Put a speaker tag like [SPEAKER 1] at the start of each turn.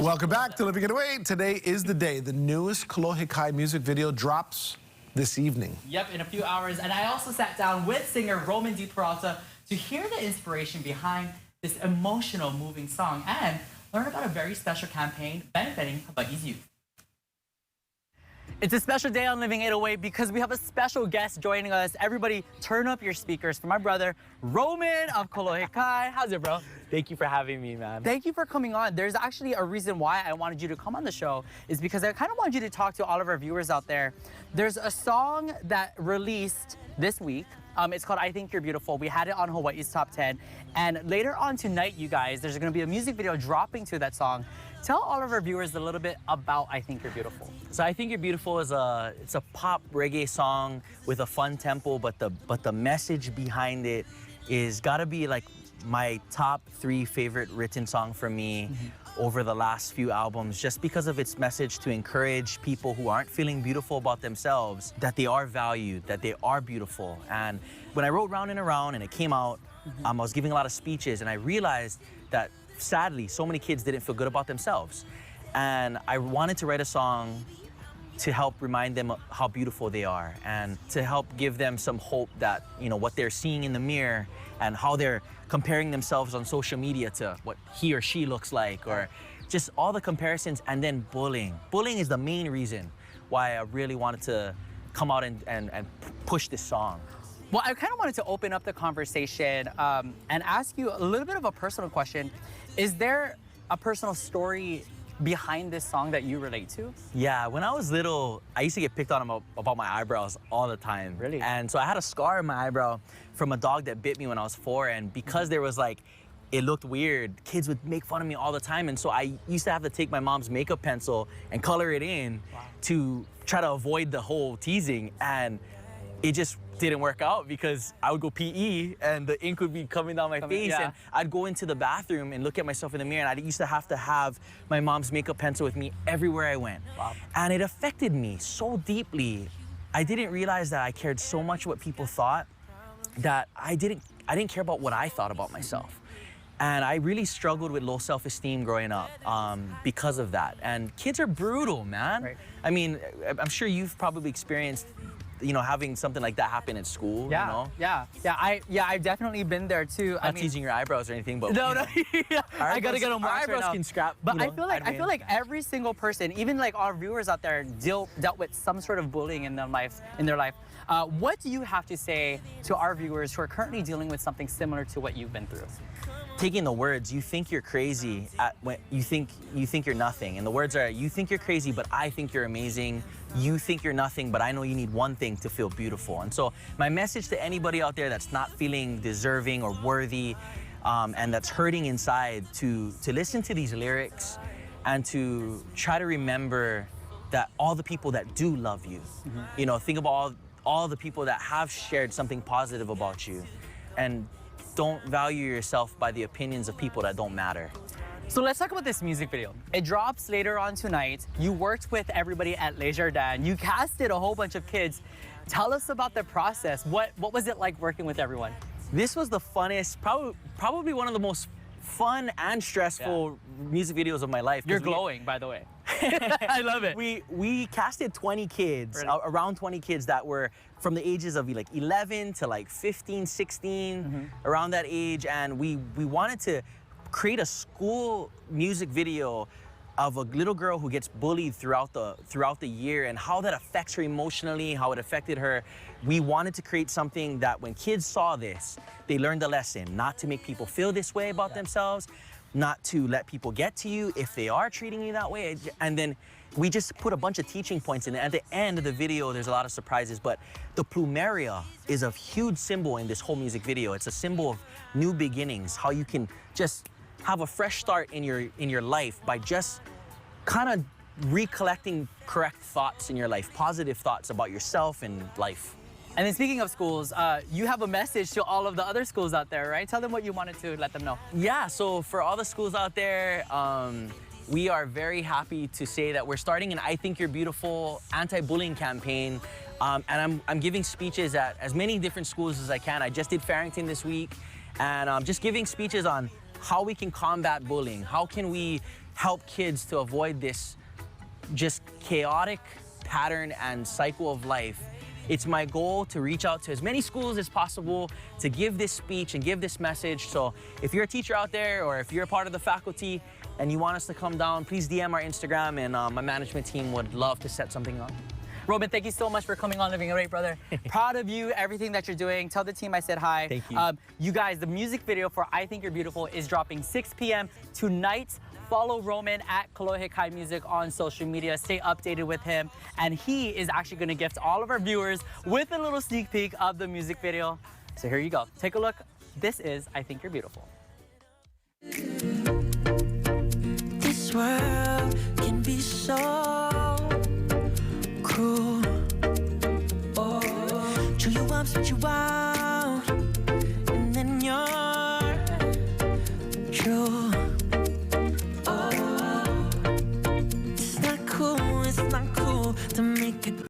[SPEAKER 1] Welcome back to Living It Away. Today is the day. The newest Kolohe Kai music video drops this evening.
[SPEAKER 2] Yep, in a few hours. And I also sat down with singer Roman D. Peralta to hear the inspiration behind this emotional, moving song and learn about a very special campaign benefiting Habagis youth. It's a special day on Living 808 because we have a special guest joining us. Everybody turn up your speakers for my brother, Roman of Kolohe Kai. How's it, bro?
[SPEAKER 3] Thank you for having me, man.
[SPEAKER 2] Thank you for coming on. There's actually a reason why I wanted you to come on the show is because I kind of wanted you to talk to all of our viewers out there. There's a song that released this week. It's called I Think You're Beautiful. We had it on Hawaii's Top 10. And later on tonight, you guys, there's going to be a music video dropping to that song. Tell all of our viewers a little bit about I Think You're Beautiful.
[SPEAKER 3] So I Think You're Beautiful is a pop reggae song with a fun tempo, but the message behind it is gotta be like my top 3 favorite written song for me over the last few albums, just because of its message to encourage people who aren't feeling beautiful about themselves, that they are valued, that they are beautiful. And when I wrote Round and Around and it came out, I was giving a lot of speeches and I realized that sadly, so many kids didn't feel good about themselves. And I wanted to write a song to help remind them how beautiful they are and to help give them some hope that, you know, what they're seeing in the mirror and how they're comparing themselves on social media to what he or she looks like, or just all the comparisons. And then bullying. Bullying is the main reason why I really wanted to come out and push this song.
[SPEAKER 2] Well, I kind of wanted to open up the conversation and ask you a little bit of a personal question. Is there a personal story behind this song that you relate to?
[SPEAKER 3] Yeah, when I was little, I used to get picked on about my eyebrows all the time.
[SPEAKER 2] Really?
[SPEAKER 3] And so I had a scar in my eyebrow from a dog that bit me when I was 4, and because there was like, it looked weird, kids would make fun of me all the time, and so I used to have to take my mom's makeup pencil and color it in to try to avoid the whole teasing, and it just didn't work out because I would go PE and the ink would be coming down my face, and I'd go into the bathroom and look at myself in the mirror, and I used to have my mom's makeup pencil with me everywhere I went.
[SPEAKER 2] Wow.
[SPEAKER 3] And it affected me so deeply. I didn't realize that I cared so much what people thought that I didn't care about what I thought about myself. And I really struggled with low self-esteem growing up because of that. And kids are brutal, man.
[SPEAKER 2] Right.
[SPEAKER 3] I mean, I'm sure you've probably experienced, you know, having something like that happen at school.
[SPEAKER 2] Yeah,
[SPEAKER 3] you know?
[SPEAKER 2] yeah, I've definitely been there too.
[SPEAKER 3] Not teasing your eyebrows or anything, but
[SPEAKER 2] no, I gotta get them
[SPEAKER 3] our
[SPEAKER 2] waxed right
[SPEAKER 3] eyebrows
[SPEAKER 2] now.
[SPEAKER 3] can scrap.
[SPEAKER 2] But
[SPEAKER 3] you know,
[SPEAKER 2] I feel like every single person, even like our viewers out there, dealt with some sort of bullying in their life. What do you have to say to our viewers who are currently dealing with something similar to what you've been through?
[SPEAKER 3] Taking the words, you think you're crazy when you think you're nothing. And the words are, you think you're crazy, but I think you're amazing. You think you're nothing, but I know you need one thing to feel beautiful. And so my message to anybody out there that's not feeling deserving or worthy and that's hurting inside, to listen to these lyrics and to try to remember that all the people that do love you, you know, think about all the people that have shared something positive about you, and don't value yourself by the opinions of people that don't matter.
[SPEAKER 2] So let's talk about this music video. It drops later on tonight. You worked with everybody at Les Jardins. You casted a whole bunch of kids. Tell us about the process. What was it like working with everyone?
[SPEAKER 3] This was the funnest, probably one of the most fun and stressful music videos of my life.
[SPEAKER 2] You're glowing, by the way. I love it.
[SPEAKER 3] We casted 20 kids,
[SPEAKER 2] really?
[SPEAKER 3] Around 20 kids that were from the ages of like 11 to like 15, 16, around that age. And we wanted to create a school music video of a little girl who gets bullied throughout the year and how that affects her emotionally, how it affected her. We wanted to create something that when kids saw this, they learned a lesson, not to make people feel this way about themselves, not to let people get to you if they are treating you that way. And then we just put a bunch of teaching points in. At the end of the video, there's a lot of surprises, but the plumeria is a huge symbol in this whole music video. It's a symbol of new beginnings, how you can just have a fresh start in your life by just kind of recollecting correct thoughts in your life, positive thoughts about yourself and life.
[SPEAKER 2] And then speaking of schools, you have a message to all of the other schools out there, right? Tell them what you wanted to let them know.
[SPEAKER 3] Yeah, so for all the schools out there, we are very happy to say that we're starting an I Think You're Beautiful anti-bullying campaign. And I'm giving speeches at as many different schools as I can. I just did Farrington this week, and just giving speeches on how we can combat bullying. How can we help kids to avoid this just chaotic pattern and cycle of life, it's my goal to reach out to as many schools as possible to give this speech and give this message. So if you're a teacher out there or if you're a part of the faculty and you want us to come down, please DM our Instagram, and my management team would love to set something up.
[SPEAKER 4] Roman, thank you so much for coming on Living Great, brother. Proud of you, everything that you're doing. Tell the team I said hi.
[SPEAKER 3] Thank you.
[SPEAKER 4] You guys, the music video for I Think You're Beautiful is dropping 6 p.m. tonight. Follow Roman at Kolohe Kai Music on social media. Stay updated with him. And he is actually going to gift all of our viewers with a little sneak peek of the music video. So here you go. Take a look. This is I Think You're Beautiful.
[SPEAKER 5] This world can be so cruel. Oh, chew your arms, but you are.